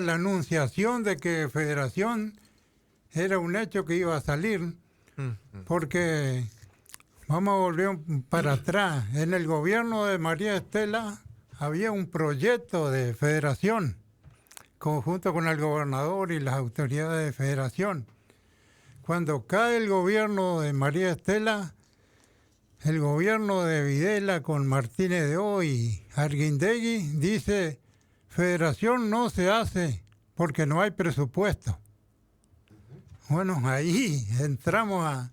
había la anunciación de que Federación era un hecho que iba a salir, porque vamos a volver para atrás. En el gobierno de María Estela había un proyecto de Federación, conjunto con el gobernador y las autoridades de Federación. Cuando cae el gobierno de María Estela, el gobierno de Videla con Martínez de O y Arguindegui dice: Federación no se hace porque no hay presupuesto. Bueno, ahí entramos a...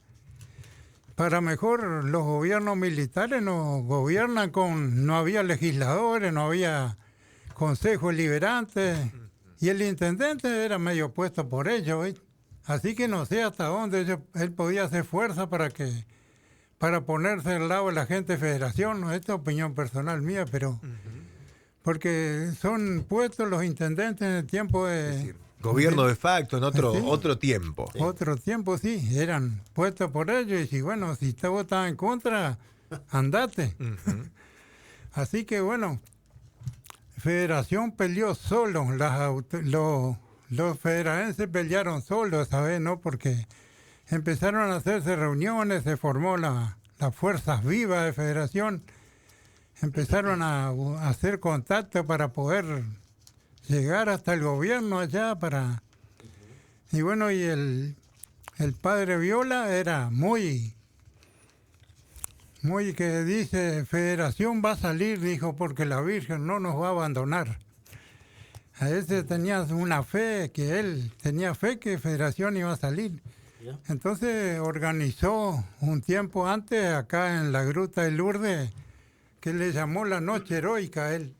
Para mejor, los gobiernos militares no gobiernan no había legisladores, no había consejos liberantes, y el intendente era medio puesto por ellos, ¿sí? Así que no sé hasta dónde él podía hacer fuerza para ponerse al lado de la gente de Federación. ¿No? Esta es opinión personal mía, pero porque son puestos los intendentes en el tiempo de... Es decir, gobierno de facto, en otro tiempo. Sí. Otro tiempo, sí, eran puestos por ellos, y si bueno, si usted votaba en contra, andate. Así que bueno, Federación peleó solo, los federalenses pelearon solos, ¿sabes? ¿No? Porque empezaron a hacerse reuniones, se formó las fuerzas vivas de Federación, empezaron a hacer contacto para poder llegar hasta el gobierno allá para... Y bueno, y el padre Viola era muy que dice, Federación va a salir, dijo, porque la Virgen no nos va a abandonar. A ese tenía una fe, que él tenía fe que Federación iba a salir. Entonces organizó un tiempo antes acá en la Gruta de Lourdes, que le llamó la Noche Heroica a él.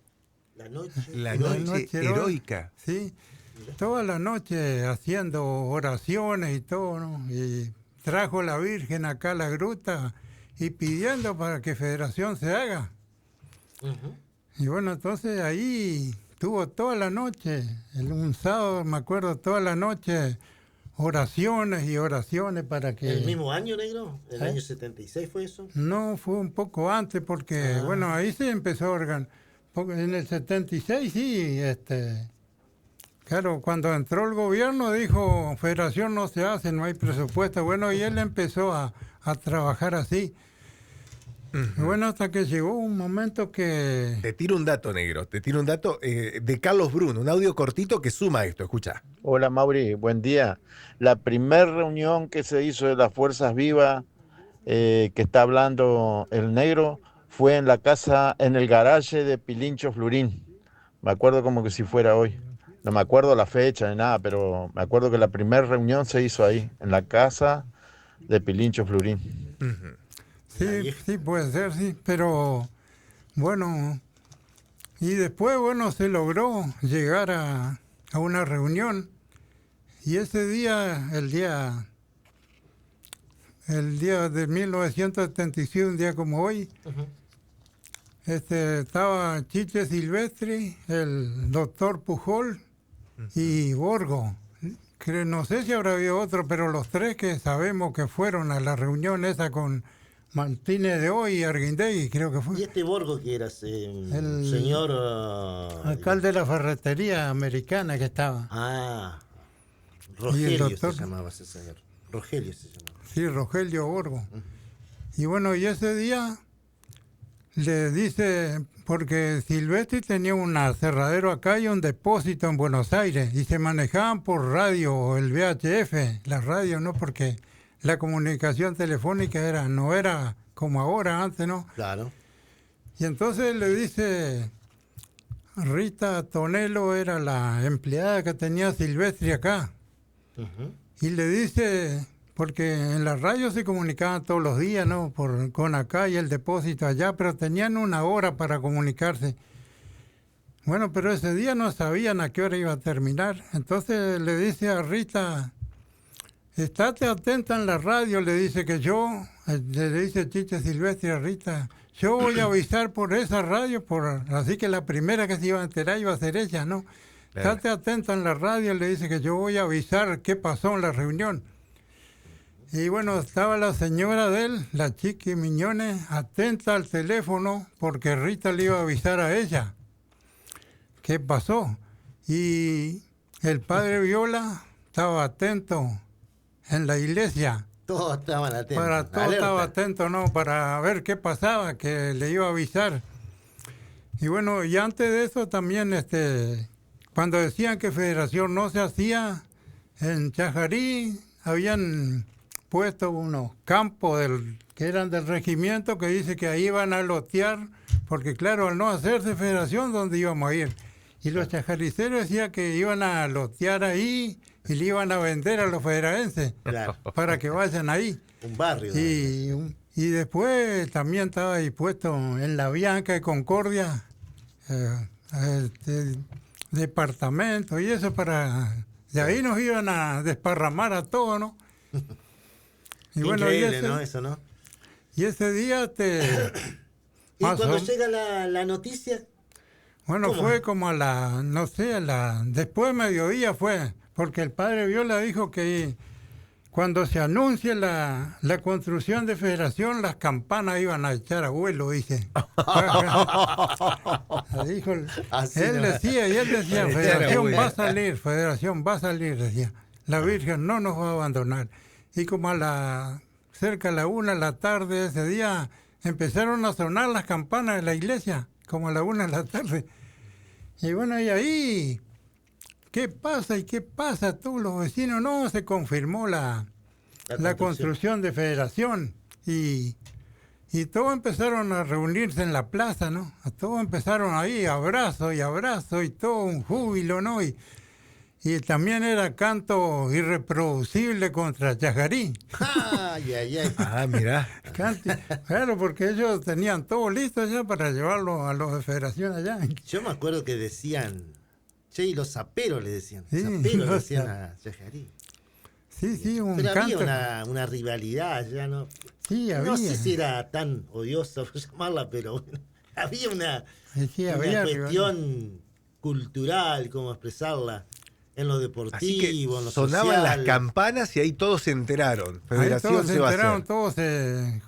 La noche heroica. Sí, toda la noche haciendo oraciones y todo, ¿no? Y trajo la Virgen acá a la gruta y pidiendo para que Federación se haga. Y bueno, entonces ahí tuvo toda la noche, un sábado me acuerdo, toda la noche oraciones y oraciones para que... ¿El mismo año, negro? ¿El año 76 fue eso? No, fue un poco antes porque, bueno, ahí se empezó a organizar. En el 76 sí, claro, cuando entró el gobierno dijo, Federación no se hace, no hay presupuesto. Bueno, y él empezó a trabajar así. Bueno, hasta que llegó un momento que... Te tiro un dato, negro, de Carlos Bruno, un audio cortito que suma esto, escucha. Hola Mauri, buen día. La primera reunión que se hizo de las Fuerzas Vivas, que está hablando el negro, fue en la casa, en el garaje de Pilincho Flurín. Me acuerdo como que si fuera hoy. No me acuerdo la fecha ni nada, pero me acuerdo que la primera reunión se hizo ahí, en la casa de Pilincho Flurín. Sí, puede ser, sí, pero bueno, y después, bueno, se logró llegar a una reunión, y ese día, el día de 1976, un día como hoy, estaba Chiche Silvestri, el doctor Pujol y Borgo. No sé si habrá habido otro, pero los tres que sabemos que fueron a la reunión esa con Martínez de O y Arguindegui, creo que fue. ¿Y este Borgo que era? El señor... alcalde de la ferretería americana que estaba. Rogelio se llamaba ese señor. Rogelio se llamaba. Sí, Rogelio Borgo. Y bueno, y ese día le dice, porque Silvestri tenía un aserradero acá y un depósito en Buenos Aires, y se manejaban por radio, el VHF, la radio, ¿no? Porque la comunicación telefónica no era como ahora, antes, ¿no? Claro. Y entonces le dice, Rita Tonelo era la empleada que tenía Silvestri acá, y le dice... Porque en la radio se comunicaban todos los días, ¿no? Con acá y el depósito allá, pero tenían una hora para comunicarse. Bueno, pero ese día no sabían a qué hora iba a terminar. Entonces le dice a Rita, estate atenta en la radio, le dice le dice Chiche Silvestri a Rita, yo voy a avisar por esa radio, así que la primera que se iba a enterar iba a ser ella, ¿no? Claro. Estate atenta en la radio, le dice que yo voy a avisar qué pasó en la reunión. Y bueno, estaba la señora de él, la Chiqui Miñones, atenta al teléfono porque Rita le iba a avisar a ella qué pasó. Y el padre Viola estaba atento en la iglesia. Todos estaban atentos. Todo estaba atento, ¿no? Para ver qué pasaba, que le iba a avisar. Y bueno, y antes de eso también, cuando decían que federación no se hacía, en Chajarí habían puesto unos campos que eran del regimiento, que dice que ahí iban a lotear, porque claro, al no hacerse federación, ¿dónde íbamos a ir? Y los chajariceros decían que iban a lotear ahí y le iban a vender a los federaenses, Claro. para que vayan ahí. Un barrio. Y después también estaba dispuesto en la Bianca de Concordia, departamento y eso de ahí nos iban a desparramar a todos, ¿no? Y Increíble, ¿no? Eso, ¿no? Y ese día ¿Y cuando llega la noticia? Bueno, ¿cómo? fue como después de mediodía fue, porque el padre Viola dijo que cuando se anuncie la construcción de federación, las campanas iban a echar a vuelo, dice. Dijo, él decía, federación va a salir, decía. La Virgen no nos va a abandonar. Y como cerca de la 1 de la tarde de ese día, empezaron a sonar las campanas de la iglesia, como a la 1 de la tarde. Y bueno, y ahí, ¿qué pasa? Todos los vecinos, no, se confirmó la construcción de federación. Y todos empezaron a reunirse en la plaza, ¿no? Todos empezaron ahí, abrazo y todo un júbilo, ¿no? Y también era canto irreproducible contra Chajarí. Ay, ay, ay. Ah, mirá. Claro, porque ellos tenían todo listo ya para llevarlo a los de federación allá. Yo me acuerdo que decían, che, y los zaperos le decían. Sí, Zaperos le decían a Chajarí. Sí, un Pero canto. había una rivalidad ya, ¿no? Sí, había. No sé si era tan odiosa por llamarla, pero bueno, había una había cuestión cultural, cómo expresarla, en lo Así que deportivo, en lo sonaban social. las campanas y ahí todos se enteraron. Ahí Federación todos se va a hacer. todos se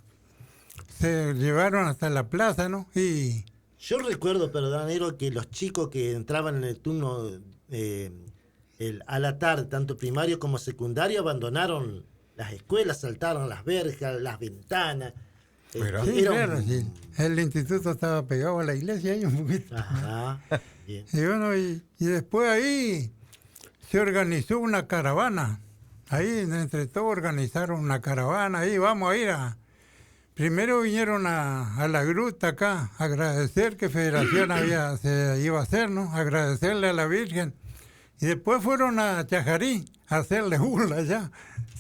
llevaron hasta la plaza, ¿no? Y Yo recuerdo, perdonero, que los chicos que entraban en el turno a la tarde, tanto primario como secundario, abandonaron las escuelas, saltaron las verjas, las ventanas. Mira. sí, Era claro, sí. El instituto estaba pegado a la iglesia ahí un poquito. Ajá, bien. Y bueno, y después ahí se organizó una caravana. Ahí entre todos organizaron una caravana. Ahí vamos a ir Primero vinieron a la gruta acá, a agradecer que Federación se iba a hacer, ¿no? Agradecerle a la Virgen. Y después fueron a Chajarí a hacerle burla ya.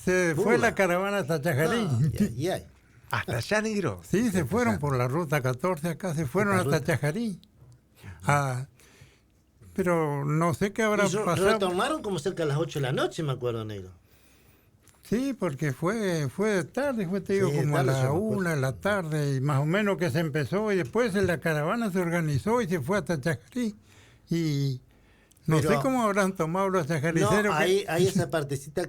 Se fue la caravana hasta Chajarí. Ay, ay. ¿Hasta allá, negro? Sí, se fueron por la ruta 14 acá, se fueron hasta Chajarí. Pero no sé qué habrá pasado. Retomaron como cerca de las 8 de la noche, me acuerdo, negro. Sí, porque fue de tarde, te digo, Sí, como tarde, a yo la me acuerdo. 1 de la tarde, y más o menos que se empezó, y después la caravana se organizó y se fue hasta Chajarí. Y no sé cómo habrán tomado los chajariceros. No, hay esa partecita.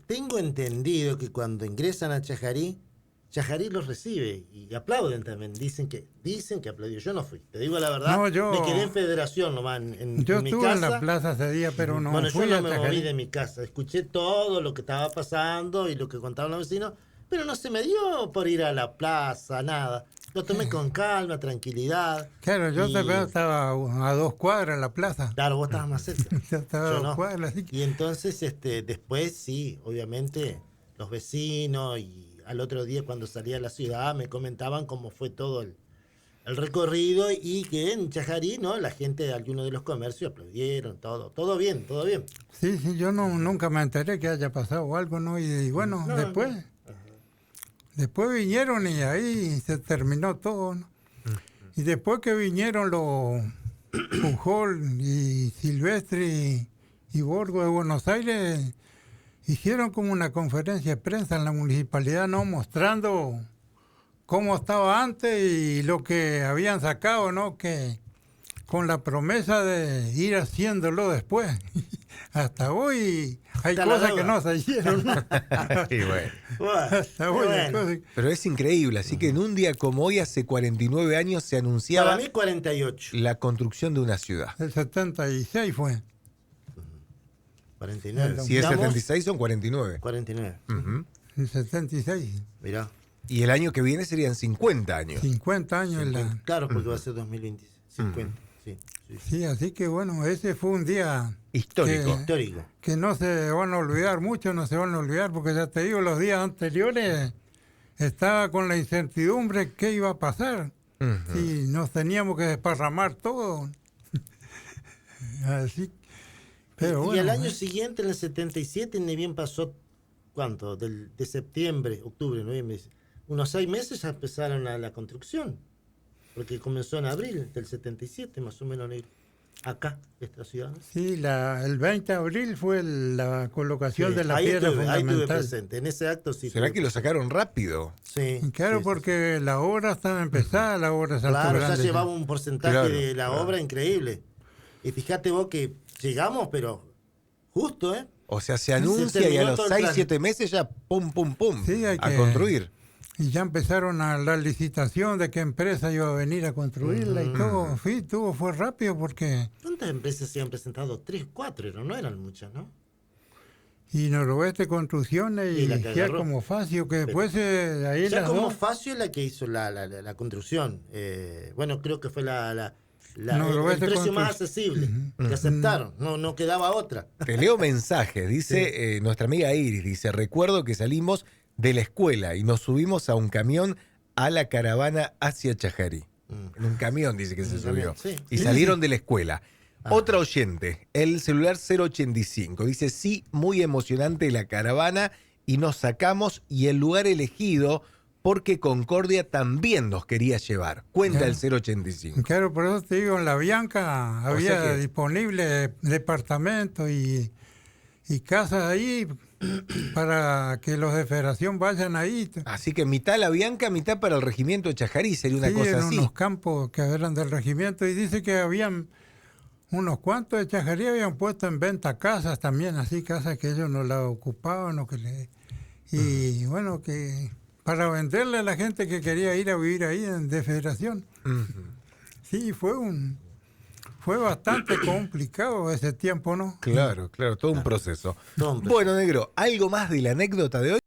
Tengo entendido que cuando ingresan a Chajarí, Chajarí los recibe y aplauden también. Dicen que aplaudió. Yo no fui, te digo la verdad. No, me quedé en Federación nomás. Yo en mi estuve casa. en la plaza ese día, pero no Bueno, fui yo a no me moví Chajarí. de mi casa. Escuché todo lo que estaba pasando y lo que contaban los vecinos, pero no se me dio por ir a la plaza, nada. Lo tomé con calma, tranquilidad. Claro, yo estaba a 2 cuadras en la plaza. Claro, vos estabas más cerca. Yo estaba a Yo 2 no. cuadras, así que... Y entonces, después sí, obviamente, los vecinos y al otro día cuando salí a la ciudad me comentaban cómo fue todo el recorrido y que en Chajarí, ¿no? La gente de algunos de los comercios aplaudieron, todo bien, todo bien. Sí, yo nunca me enteré que haya pasado algo, ¿no? Y bueno, No, después... Después vinieron y ahí se terminó todo, ¿no? Y después que vinieron los Pujol y Silvestre y Borgo de Buenos Aires, hicieron como una conferencia de prensa en la municipalidad, ¿no? Mostrando cómo estaba antes y lo que habían sacado, ¿no? Que con la promesa de ir haciéndolo después. Hasta hoy hay cosas que no se hicieron, ¿no? Y bueno. Hasta hoy hay cosas. Pero es increíble, así que en un día como hoy, hace 49 años, se anunciaba Para mí 48. la construcción de una ciudad. El 76 fue. 49. Si es Estamos 76 son 49. 49. Ujú. En 76. Mirá. Y el año que viene serían 50 años. 50 años. Claro, porque va a ser 2026. 50. Sí, sí. Sí, así que bueno, ese fue un día Histórico. Histórico. que no se van a olvidar, muchos no se van a olvidar, porque ya te digo, los días anteriores estaba con la incertidumbre qué iba a pasar. Ujú. Sí, nos teníamos que desparramar todo. Así, pero Y bueno, al año siguiente, en el 77, ni bien pasó, ¿cuánto? De septiembre, octubre, noviembre. Unos 6 meses ya empezaron la construcción. Porque comenzó en abril del 77, más o menos, negro. Acá, esta ciudad. sí, el 20 de abril fue la colocación Sí, de la ahí piedra estuve fundamental. presente. En ese acto sí. ¿Será estuve que lo sacaron rápido? presente. Sí. Y claro, sí, sí, porque la obra estaba empezada, la obra sí. Salto Claro, ya Grande. llevaba un porcentaje Claro, de la claro. obra increíble. Y fíjate vos que llegamos, pero justo, ¿eh? O sea, se Se anuncia y a terminó los todo el 6, plan. 7 meses ya pum, pum, pum, Sí, hay a que- construir. Y ya empezaron a la licitación de qué empresa iba a venir a construirla y todo. Sí, todo fue rápido porque... ¿Cuántas empresas se han presentado? 3, 4, no eran muchas, ¿no? Y Noroeste Construcciones Y y la que agarró. Giacomo Facio, que después ahí Ya las como dos... Facio es la que hizo la construcción. Bueno, creo que fue el Noroeste precio más Constru- accesible. Que aceptaron, no quedaba otra. Te leo mensajes, dice nuestra amiga Iris, dice, recuerdo que salimos de la escuela y nos subimos a un camión a la caravana hacia Chajarí. En un camión dice que En se un subió. camión, sí. Y Sí, salieron de la escuela. Otra oyente, el celular 085, dice, sí, muy emocionante la caravana y nos sacamos y el lugar elegido porque Concordia también nos quería llevar. Cuenta Ya. el 085. Claro, por eso te digo, en la Bianca había que- disponible departamento y casas ahí para que los de Federación vayan ahí. Así que mitad la Bianca, mitad para el regimiento de Chajarí, sería una Sí, cosa en así. unos campos que eran del regimiento y dice que habían unos cuantos de Chajarí habían puesto en venta casas también, así casas que ellos no la ocupaban y bueno, que para venderle a la gente que quería ir a vivir ahí de Federación. Ujú. Sí, fue bastante complicado ese tiempo, ¿no? Claro, claro, todo un proceso. Todo un proceso. Bueno, negro, ¿algo más de la anécdota de hoy?